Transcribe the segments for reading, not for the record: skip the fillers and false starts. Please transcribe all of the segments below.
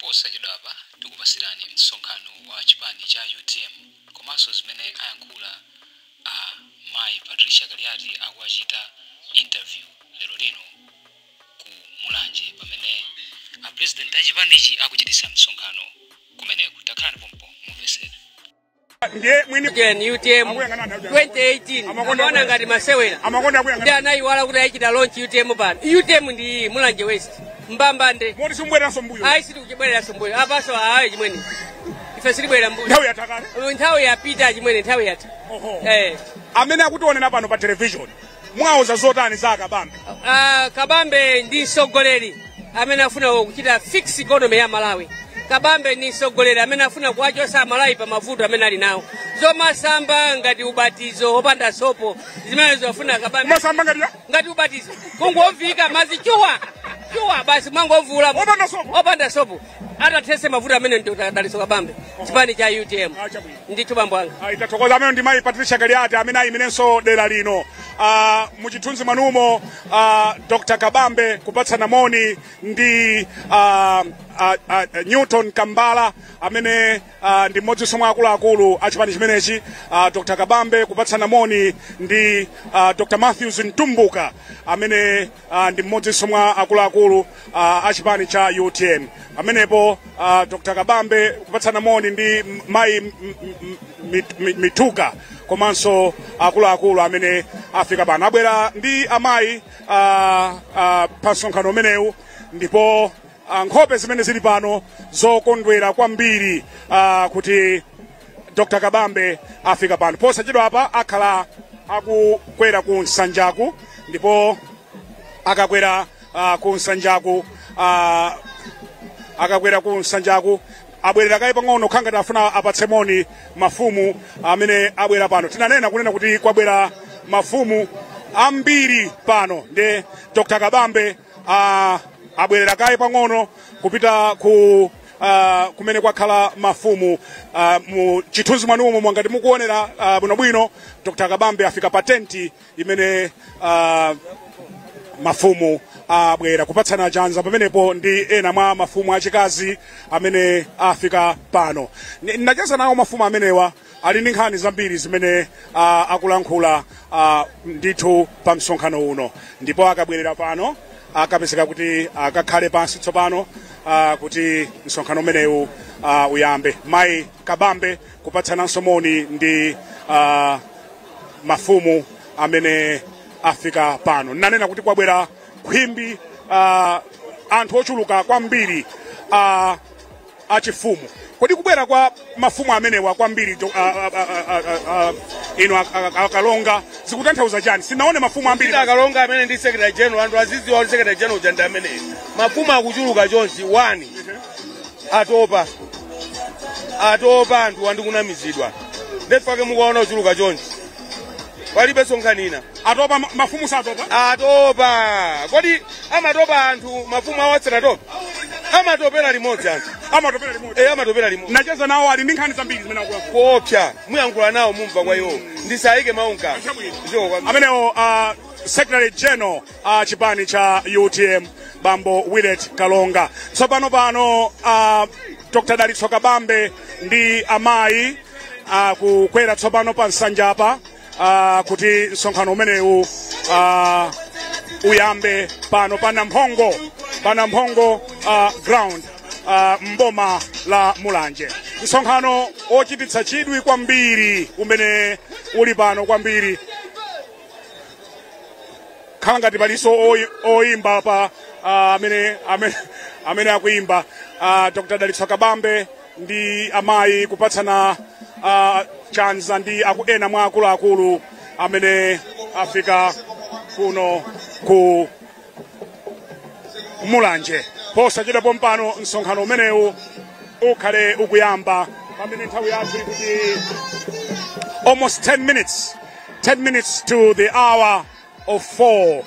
posa jidaba tukupasirani msonkhano wa chipani cha UTM komanso zimene ayankhula Mai Patricia Galiati akuachita interview lero lino ku Mulanje pamene president achipanichi akuchitisa msonkhano kumeneko. Takhalani pompo mumvesere. Ndiye UTM 2018 amaona ngati masewera ndi anayiwala kuti ayachita launch UTM pano. UTM ndi Mulanje West mbambande moti simbweranso mbuyo ayi sitikubweranso mbuyo apaso ayi chimwene ife silibwera mbuyo nthawi yatakale nthawi yapita chimwene nthawi yata amene akutionera pano pa television mwauza zotani za Kabambe. Kabambe ndi mtsogoleri amene afuna kuchita fix economy ya Malawi. Kabambe ni mtsogoleri amene afuna kuwachotsa Malawi pa mavuto amene ali nawo. Zomasamba ngati ubatizo opanda sopo zimene zofuna Kabambe. Masamba ngati ubatizo kungomvika mazi chuwa basi mangomvula opanda sopo atathese mavuto amene ndidaliso Kabambe chipani cha UTM ndithu bambo anga. Itathokoza amene ndi Mai Patricia Galiati amene ayimenenso dera lino muchithunzi manumo Dr. Kabambe kupatsana moni ndi Newton Kambala amene ndi mmodzi mwa akuluakulu a chipani chimenechi. Dr. Kabambe kupatsana moni ndi Dr. Matthews Ntumbuka amene ndi mmodzi mwa akuluakulu a chipani cha UTM. Amenepo Dr. Kabambe kupatsana moni ndi Mai Mituka komanso akuluakulu amene afika pano abwera ndi amayi pa msonkhano umenewu ndipo nkhope zimene zili pano zokondwera kwambiri kuti Dr. Kabambe afika pano. Posachedwa apa akhala akukwera ku Nsanjaku ndipo akakwera ku Nsanjaku abwerera kaye pang'ono khangati afuna apatse moni mafumu amene abwera pano. Tinanena kunena kuti kwabwera mafumu ambiri pano ndi Dr. Kabambe abwerera kaye pang'ono kupita ku kumene kwakhala mafumu mu chithunzi manumo mwangati mukuonera bwinobwino. Dr. Kabambe afika pa tenti imene mafumu abwera kupatsana chanza pamenepo ndi ena mwa mafumu achikazi amene afika pano. Ndacheza nawo mafumu amenewa ali ndi nkhani zambiri zimene akulankhula ndithu pa msonkhano uno ndipo akabwerera pano akapezeka kuti akakhale pansi tsopano kuti msonkhano umenewu uyambe. Mai Kabambe kupatsananso moni ndi mafumu amene afika pano. Nanena kuti kwabwera khwimbi anthu ochuluka kwambiri achifumu. Kodi kubwera kwa mafumu amenewa kwambiri ino akalonga zikutanthauza chani? Sinaone mafumu ambiri akalonga amene ndi secretary general anthu aziziwa kuti secretary general ujanda amene mafumu akuchuluka chonchi 1 atopa anthu andikunamizidwa ndefake mukuona uchuluka chonchi palibe sonkhanina atopa mafumu satopa atopa. Kodi amatopa anthu mafumu awatsira topa amatopera limodzi anthu amatopera limodzi. Nacheza nawo ali ndi nkhani zambiri zimene akulankhula kuopsa muyankhula nawo mumva kwa iwo ndisayike maunga amenewo secretary general chipani cha UTM Bambo Willet Kalonga. Tsopano pano Dr. Dalitso Kabambe ndi amayi kukwera tsopano pa nsanjapa kuti msonkhano umenewu uyambe pano pana mphongo ground mboma la Mulanje. Msonkhano ochititsa chidwi kwambiri umene uli pano kwambiri khala ngati paliso oyimba pa amene akuimba. Dr. Dalitso Kabambe ndi amayi kupatsana chanza ndi ena mwa akuluakulu amene afika kuno ku Mulanje. Posachedwa pompano msonkhano umenewu ukhale ukuyamba pamene nthawi yathu kuti almost 10 minutes to the hour of 4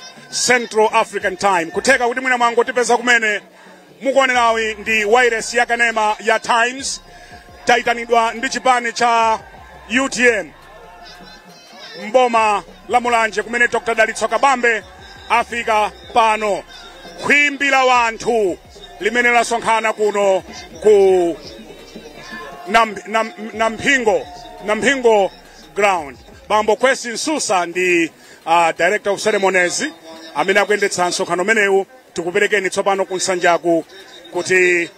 Central African Time. Kutheka kuti mwina mwangotipeza kumene mukuonerawi ndi wireless yakanema ya Times taitanidwa ndi chipani cha UTM mboma la Mulanje kumene Dr. Dalitso Kabambe afika pano. Khwimbi la wanthu limene lasonkhana kuno ku Nampingo ground. Bambo Kwesi Nsusa ndi director of ceremonies amene akuyendetsa nsonkhano menewu. Tikuperekeni tsopano ku Nsanjaku kuti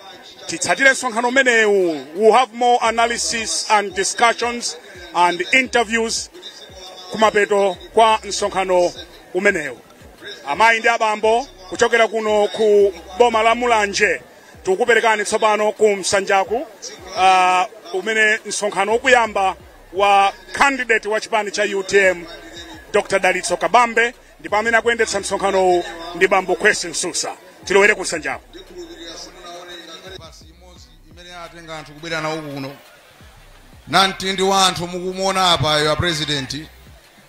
titsatire nsonkhano menewu. We'll have more analysis and discussions and interviews kumapeto kwa nsonkhano umenewu. Amayi ndi abambo kuchokera kuno ku boma la Mulanje tikuperekani tsopano ku Nsanjaku umene nsonkhano ukuyamba wa candidate wa chipani cha UTM Dr. Dalitso Kabambe ndipo amene akuyendetsa nsonkhano ndi Bambo Kwesi Nsusa. Tilowere ku Nsanjaku. Basi imozi imene atenga anthu kubwera nawo kuno. Nantindi wa anthu mukumuona apa ya president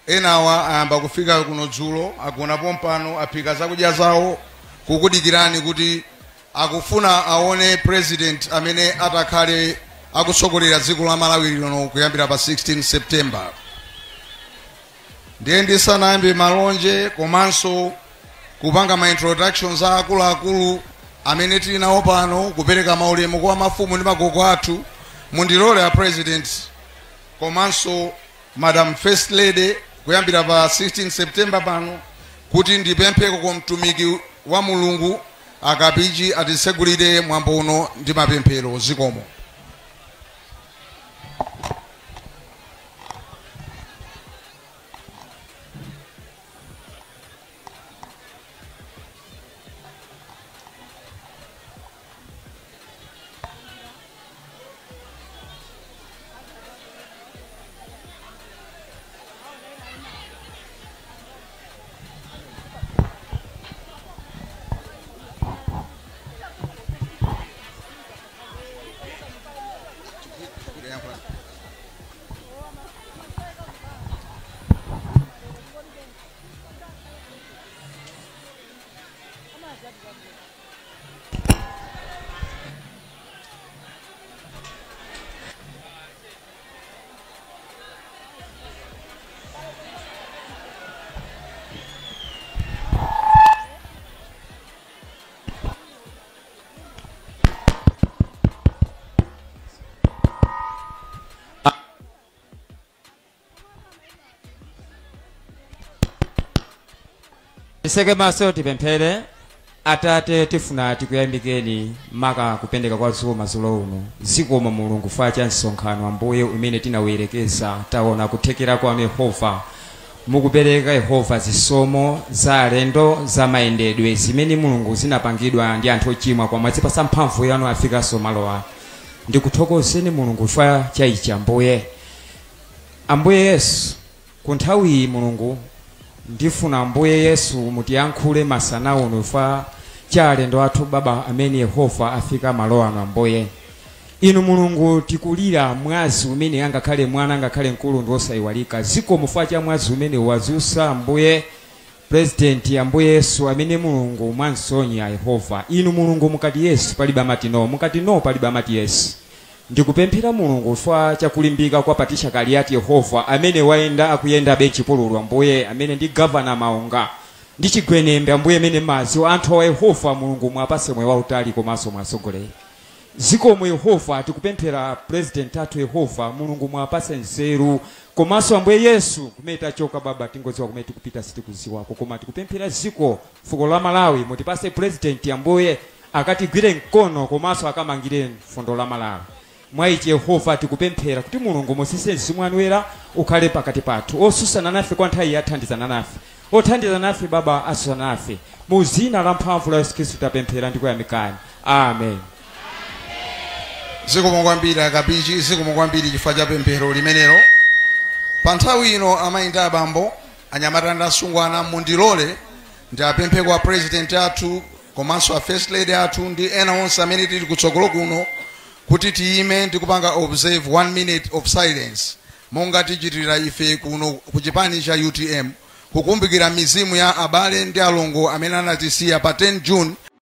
enawa ayamba kufika kuno dzulo agona pompano aphika zakudya zawo kukudikirani kuti akufuna aone president amene atakhale akutsogolera dziko la Malawi lino kuyambira pa 16 September. Ndiye ndisanayambe malonje komanso kupanga ma introductions a akuluakulu amene tili nawo pano kupereka maulemu kwa mafumu ndi magogo athu. Mundilole a president komanso Madam First Lady kuyambira pa 16 September pano kuti ndipempheko kwa mtumiki wa Mulungu akapiji atisegulire mwambo uno ndi mapemphero zikomo. Tiseke maso tipemphere. Atate tifuna tikuyambikeni maka kupendeka kwa dzulo madzulo uno. Zikomo Mulungu fa cha nsonkhano Ambuye umene tinawerekeza taona kuthekera kwa Yehova. Mukupereka Yehova zisomo za alendo za mayendedwe zimene Mulungu zinapangidwa ndi anthu ochimwa kwa mwazipasa mphamvu yanu afika somalowa. Ndikuthokozeni Mulungu fa cha ichi Ambuye. Ambuye Yesu kunthawi Mulungu ndifuna Ambuye Yesu mutiyankhule masana uno fa cha alendo athu baba amene Yehova afika malo ano Ambuye. Inu Mulungu tikulira mwazi umene angakhale mwana angakhale mkulu ndi osayiwalika. Zikomo fa cha mwazi umene wazusa Ambuye president Ambuye Yesu amene Mulungu mwansonya Yehova. Inu Mulungu mukati Yesu palibe amati no, mukati no palibe amati Yesu. Ndikupemphera Mulungu fa chakulimbika kwa Patricia Kaliati Yehova amene waenda akuyenda benchi polulu Ambuye amene ndi governor Maunga ndi chigwenembe Ambuye amene mazi anthu wa Yehova Mulungu mwapase mwe wautali komanso mwasogolera. Zikomo Yehova tikupemphera president athu Yehova Mulungu mwapase nzeru komanso Ambuye Yesu kumene tachoka baba tingodziwa kumene tikupita sitikuziwako koma tikupemphera ziko fuko la Malawi mutipase president Ambuye akatigwire mkono komanso akamangire fundo la Malawi. Mwaichi Yehova tikupemphera kuti Mulungu musise mzimu wanu ukhale pakati pathu osusana nafe kwa nthawi yathandizana nafe othandiza nafe baba asusana nafe mu dzina la mphamvu la Yesu Khristu tapemphera ndi kuyamikani amen. Zikomo kwambiri akapiji zikomo kwambiri chifukwa cha pemphero limenelo. Pa nthawi ino amayi ndi abambo anyamata ndi asungwana mundilole ndi apemphe kwa president athu komanso a first lady athu ndi ena onse amene tili kutsogolo kuno kuti tiyime ndi kupanga observe 1 minute of silence monga tichitira ife kuno ku chipani cha UTM kukumbukira mizimu ya abale ndi alongo amene anatisiya pa 10 June